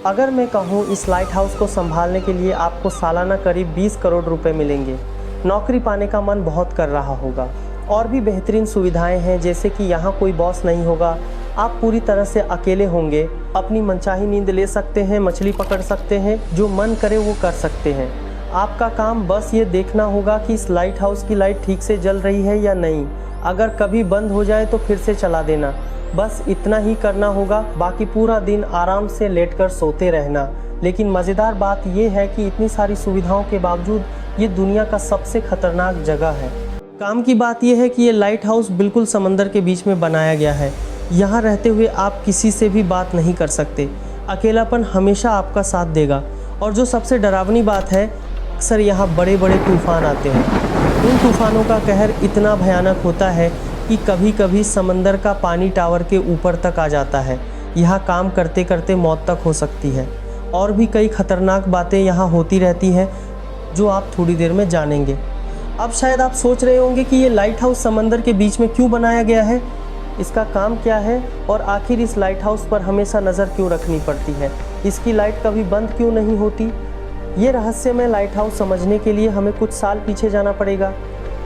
अगर मैं कहूँ, इस लाइट हाउस को संभालने के लिए आपको सालाना करीब 20 करोड़ रुपए मिलेंगे। नौकरी पाने का मन बहुत कर रहा होगा। और भी बेहतरीन सुविधाएं हैं, जैसे कि यहाँ कोई बॉस नहीं होगा, आप पूरी तरह से अकेले होंगे, अपनी मनचाही नींद ले सकते हैं, मछली पकड़ सकते हैं, जो मन करे वो कर सकते हैं। आपका काम बस ये देखना होगा कि इस लाइट हाउस की लाइट ठीक से जल रही है या नहीं। अगर कभी बंद हो जाए तो फिर से चला देना, बस इतना ही करना होगा। बाकी पूरा दिन आराम से लेटकर सोते रहना। लेकिन मज़ेदार बात यह है कि इतनी सारी सुविधाओं के बावजूद ये दुनिया का सबसे खतरनाक जगह है। काम की बात यह है कि ये लाइट हाउस बिल्कुल समंदर के बीच में बनाया गया है। यहाँ रहते हुए आप किसी से भी बात नहीं कर सकते। अकेलापन हमेशा आपका साथ देगा। और जो सबसे डरावनी बात है, अक्सर यहाँ बड़े बड़े तूफ़ान आते हैं। उन तूफ़ानों का कहर इतना भयानक होता है कि कभी कभी समंदर का पानी टावर के ऊपर तक आ जाता है। यहाँ काम करते करते मौत तक हो सकती है। और भी कई खतरनाक बातें यहाँ होती रहती हैं, जो आप थोड़ी देर में जानेंगे। अब शायद आप सोच रहे होंगे कि ये लाइट हाउस समंदर के बीच में क्यों बनाया गया है, इसका काम क्या है, और आखिर इस लाइट हाउस पर हमेशा नज़र क्यों रखनी पड़ती है, इसकी लाइट कभी बंद क्यों नहीं होती। ये रहस्यमय लाइट हाउस समझने के लिए हमें कुछ साल पीछे जाना पड़ेगा।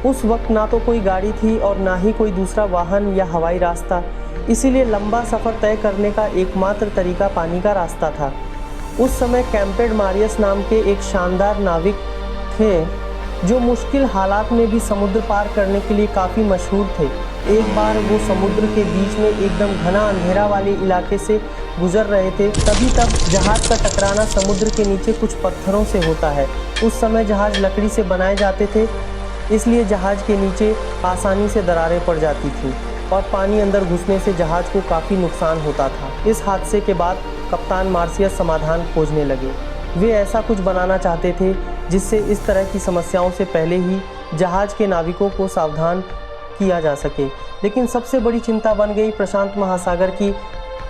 उस वक्त ना तो कोई गाड़ी थी और ना ही कोई दूसरा वाहन या हवाई रास्ता, इसीलिए लंबा सफ़र तय करने का एकमात्र तरीका पानी का रास्ता था। उस समय कैंपेड मारियस नाम के एक शानदार नाविक थे, जो मुश्किल हालात में भी समुद्र पार करने के लिए काफ़ी मशहूर थे। एक बार वो समुद्र के बीच में एकदम घना अंधेरा वाले इलाके से गुजर रहे थे, तब जहाज़ का टकराना समुद्र के नीचे कुछ पत्थरों से होता है। उस समय जहाज़ लकड़ी से बनाए जाते थे, इसलिए जहाज़ के नीचे आसानी से दरारें पड़ जाती थीं और पानी अंदर घुसने से जहाज़ को काफ़ी नुकसान होता था। इस हादसे के बाद कप्तान मार्सियस समाधान खोजने लगे। वे ऐसा कुछ बनाना चाहते थे जिससे इस तरह की समस्याओं से पहले ही जहाज़ के नाविकों को सावधान किया जा सके। लेकिन सबसे बड़ी चिंता बन गई प्रशांत महासागर की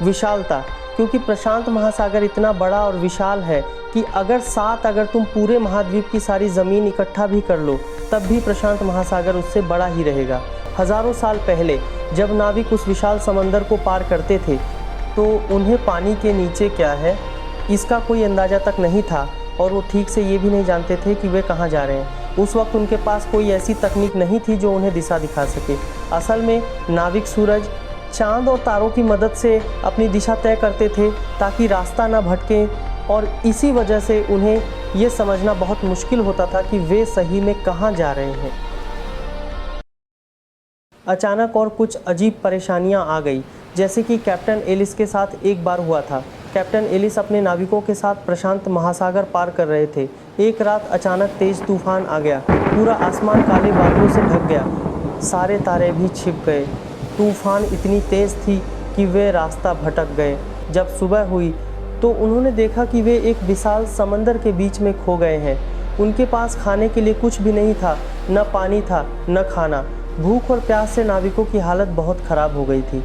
विशालता, क्योंकि प्रशांत महासागर इतना बड़ा और विशाल है कि अगर तुम पूरे महाद्वीप की सारी ज़मीन इकट्ठा भी कर लो, तब भी प्रशांत महासागर उससे बड़ा ही रहेगा। हज़ारों साल पहले जब नाविक उस विशाल समंदर को पार करते थे, तो उन्हें पानी के नीचे क्या है इसका कोई अंदाज़ा तक नहीं था, और वो ठीक से ये भी नहीं जानते थे कि वे कहाँ जा रहे हैं। उस वक्त उनके पास कोई ऐसी तकनीक नहीं थी जो उन्हें दिशा दिखा सके। असल में नाविक सूरज, चांद और तारों की मदद से अपनी दिशा तय करते थे ताकि रास्ता ना भटके, और इसी वजह से उन्हें ये समझना बहुत मुश्किल होता था कि वे सही में कहाँ जा रहे हैं। अचानक और कुछ अजीब परेशानियां आ गई, जैसे कि कैप्टन एलिस के साथ एक बार हुआ था। कैप्टन एलिस अपने नाविकों के साथ प्रशांत महासागर पार कर रहे थे। एक रात अचानक तेज तूफान आ गया, पूरा आसमान काले बादलों से ढक गया, सारे तारे भी छिप गए। तूफान इतनी तेज़ थी कि वे रास्ता भटक गए। जब सुबह हुई तो उन्होंने देखा कि वे एक विशाल समंदर के बीच में खो गए हैं। उनके पास खाने के लिए कुछ भी नहीं था, न पानी था न खाना। भूख और प्यास से नाविकों की हालत बहुत ख़राब हो गई थी।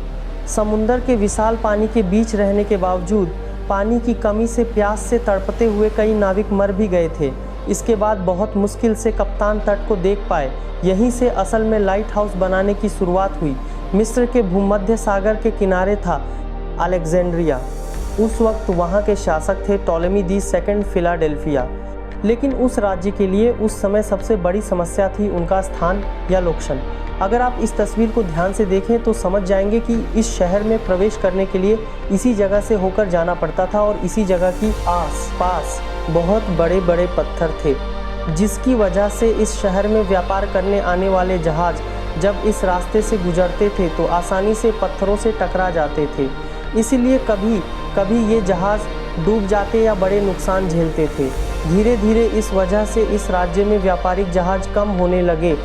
समुंदर के विशाल पानी के बीच रहने के बावजूद पानी की कमी से प्यास से तड़पते हुए कई नाविक मर भी गए थे। इसके बाद बहुत मुश्किल से कप्तान तट को देख पाए। यहीं से असल में लाइट हाउस बनाने की शुरुआत हुई। मिस्र के भूमध्य सागर के किनारे था अलेक्जेंड्रिया। उस वक्त वहाँ के शासक थे टॉलेमी दी सेकंड फिलाडेल्फिया। लेकिन उस राज्य के लिए उस समय सबसे बड़ी समस्या थी उनका स्थान या लोकेशन। अगर आप इस तस्वीर को ध्यान से देखें तो समझ जाएंगे कि इस शहर में प्रवेश करने के लिए इसी जगह से होकर जाना पड़ता था, और इसी जगह की आस-पास बहुत बड़े बड़े पत्थर थे, जिसकी वजह से इस शहर में व्यापार करने आने वाले जहाज़ जब इस रास्ते से गुजरते थे तो आसानी से पत्थरों से टकरा जाते थे। इसीलिए कभी कभी ये जहाज़ डूब जाते या बड़े नुकसान झेलते थे। धीरे धीरे इस वजह से इस राज्य में व्यापारिक जहाज़ कम होने लगे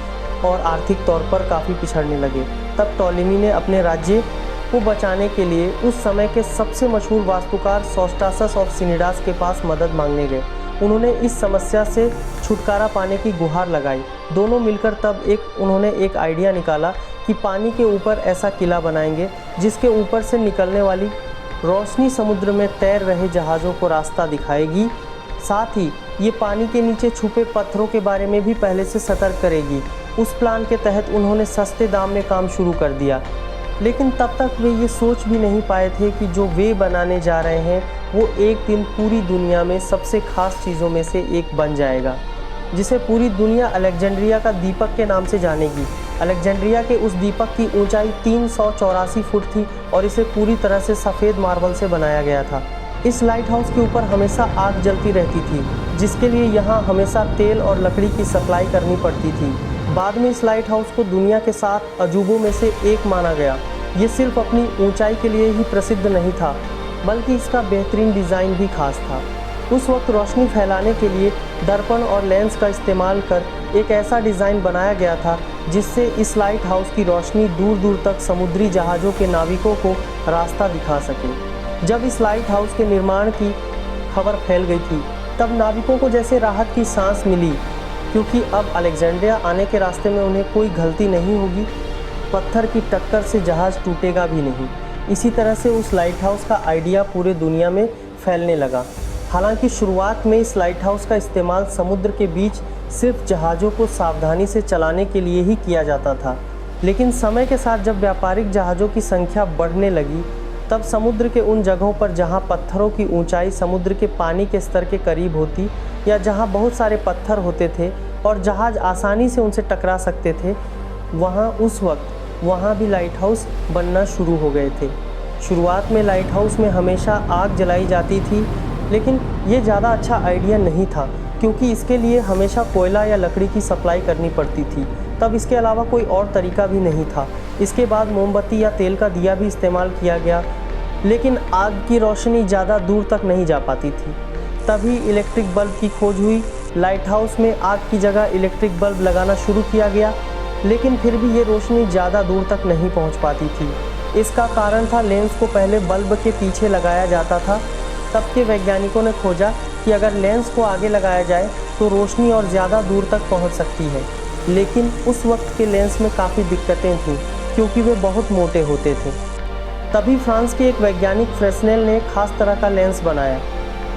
और आर्थिक तौर पर काफ़ी पिछड़ने लगे। तब टॉलेमी ने अपने राज्य को बचाने के लिए उस समय के सबसे मशहूर वास्तुकार सोस्ट्राटस ऑफ सिनिडास के पास मदद मांगने गए। उन्होंने इस समस्या से छुटकारा पाने की गुहार लगाई। दोनों मिलकर तब उन्होंने एक आइडिया निकाला कि पानी के ऊपर ऐसा किला बनाएंगे जिसके ऊपर से निकलने वाली रोशनी समुद्र में तैर रहे जहाज़ों को रास्ता दिखाएगी। साथ ही ये पानी के नीचे छुपे पत्थरों के बारे में भी पहले से सतर्क करेगी। उस प्लान के तहत उन्होंने सस्ते दाम में काम शुरू कर दिया। लेकिन तब तक वे ये सोच भी नहीं पाए थे कि जो वे बनाने जा रहे हैं वो एक दिन पूरी दुनिया में सबसे खास चीज़ों में से एक बन जाएगा, जिसे पूरी दुनिया अलेक्जेंड्रिया का दीपक के नाम से जानेगी। अलेक्जेंड्रिया के उस दीपक की ऊंचाई 384 फुट थी और इसे पूरी तरह से सफ़ेद मार्बल से बनाया गया था। इस लाइट हाउस के ऊपर हमेशा आग जलती रहती थी, जिसके लिए यहाँ हमेशा तेल और लकड़ी की सप्लाई करनी पड़ती थी। बाद में इस लाइट हाउस को दुनिया के 7 अजूबों में से एक माना गया। ये सिर्फ अपनी ऊंचाई के लिए ही प्रसिद्ध नहीं था, बल्कि इसका बेहतरीन डिज़ाइन भी खास था। उस वक्त रोशनी फैलाने के लिए दर्पण और लेंस का इस्तेमाल कर एक ऐसा डिज़ाइन बनाया गया था जिससे इस लाइट हाउस की रोशनी दूर दूर तक समुद्री जहाज़ों के नाविकों को रास्ता दिखा सके। जब इस लाइट हाउस के निर्माण की खबर फैल गई थी, तब नाविकों को जैसे राहत की सांस मिली, क्योंकि अब अलेक्जेंड्रिया आने के रास्ते में उन्हें कोई गलती नहीं होगी, पत्थर की टक्कर से जहाज़ टूटेगा भी नहीं। इसी तरह से उस लाइट हाउस का आइडिया पूरे दुनिया में फैलने लगा। हालांकि शुरुआत में इस लाइट हाउस का इस्तेमाल समुद्र के बीच सिर्फ जहाज़ों को सावधानी से चलाने के लिए ही किया जाता था, लेकिन समय के साथ जब व्यापारिक जहाज़ों की संख्या बढ़ने लगी, तब समुद्र के उन जगहों पर जहां पत्थरों की ऊंचाई समुद्र के पानी के स्तर के करीब होती या जहां बहुत सारे पत्थर होते थे और जहाज़ आसानी से उनसे टकरा सकते थे, वहाँ भी लाइट हाउस बनना शुरू हो गए थे। शुरुआत में लाइट हाउस में हमेशा आग जलाई जाती थी, लेकिन ये ज़्यादा अच्छा आइडिया नहीं था, क्योंकि इसके लिए हमेशा कोयला या लकड़ी की सप्लाई करनी पड़ती थी। तब इसके अलावा कोई और तरीका भी नहीं था। इसके बाद मोमबत्ती या तेल का दिया भी इस्तेमाल किया गया, लेकिन आग की रोशनी ज़्यादा दूर तक नहीं जा पाती थी। तभी इलेक्ट्रिक बल्ब की खोज हुई। लाइट हाउस में आग की जगह इलेक्ट्रिक बल्ब लगाना शुरू किया गया, लेकिन फिर भी ये रोशनी ज़्यादा दूर तक नहीं पहुंच पाती थी। इसका कारण था लेंस को पहले बल्ब के पीछे लगाया जाता था। तब के वैज्ञानिकों ने खोजा कि अगर लेंस को आगे लगाया जाए तो रोशनी और ज़्यादा दूर तक पहुंच सकती है, लेकिन उस वक्त के लेंस में काफ़ी दिक्कतें थीं, क्योंकि वे बहुत मोटे होते थे। तभी फ्रांस के एक वैज्ञानिक फ्रेस्नेल ने खास तरह का लेंस बनाया।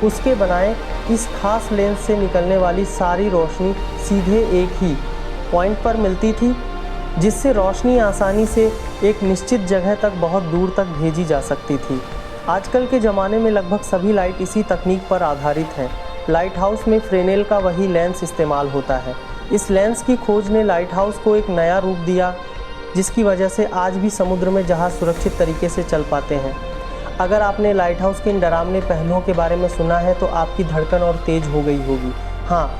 उसके बनाए इस खास लेंस से निकलने वाली सारी रोशनी सीधे एक ही पॉइंट पर मिलती थी, जिससे रोशनी आसानी से एक निश्चित जगह तक बहुत दूर तक भेजी जा सकती थी। आजकल के ज़माने में लगभग सभी लाइट इसी तकनीक पर आधारित हैं। लाइट हाउस में फ्रेनेल का वही लेंस इस्तेमाल होता है। इस लेंस की खोज ने लाइट हाउस को एक नया रूप दिया, जिसकी वजह से आज भी समुद्र में जहाज़ सुरक्षित तरीके से चल पाते हैं। अगर आपने लाइट हाउस के इन डरावने पहलुओं के बारे में सुना है तो आपकी धड़कन और तेज़ हो गई होगी। हाँ,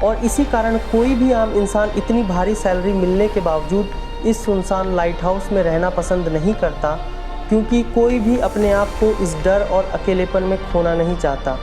और इसी कारण कोई भी आम इंसान इतनी भारी सैलरी मिलने के बावजूद इस सुनसान लाइट हाउस में रहना पसंद नहीं करता, क्योंकि कोई भी अपने आप को इस डर और अकेलेपन में खोना नहीं चाहता।